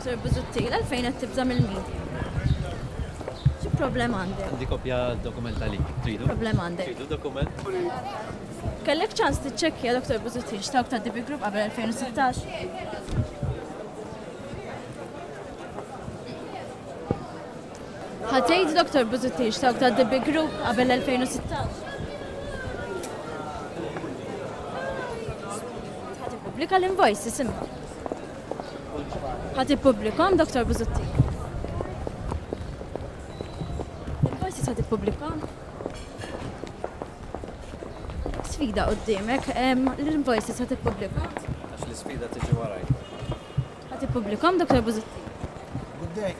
Dr. Buzutti, l-għalfejn qed tibża mill-min? Xi problema għandek? Għandi kopja dokumentali. Tridu? Problema għandek. Tridu dokument? Kellek ċans tiċċekkja Dr. Buzutti x'tawk ta' DB Group qabel 2016? Ħatejt Dr. Buzutti x'tawk ta' DB Group qabel 2016? Ħati pubblika l-invoices imma. Ħati publikom Dr. Buzutti. L-invoices ħati publikom? Sfida qoddimek, l-invoices ħati publikom? Għax l-sfida tiġi waraj. Ħati publikom Dr. Buzutti. Good day.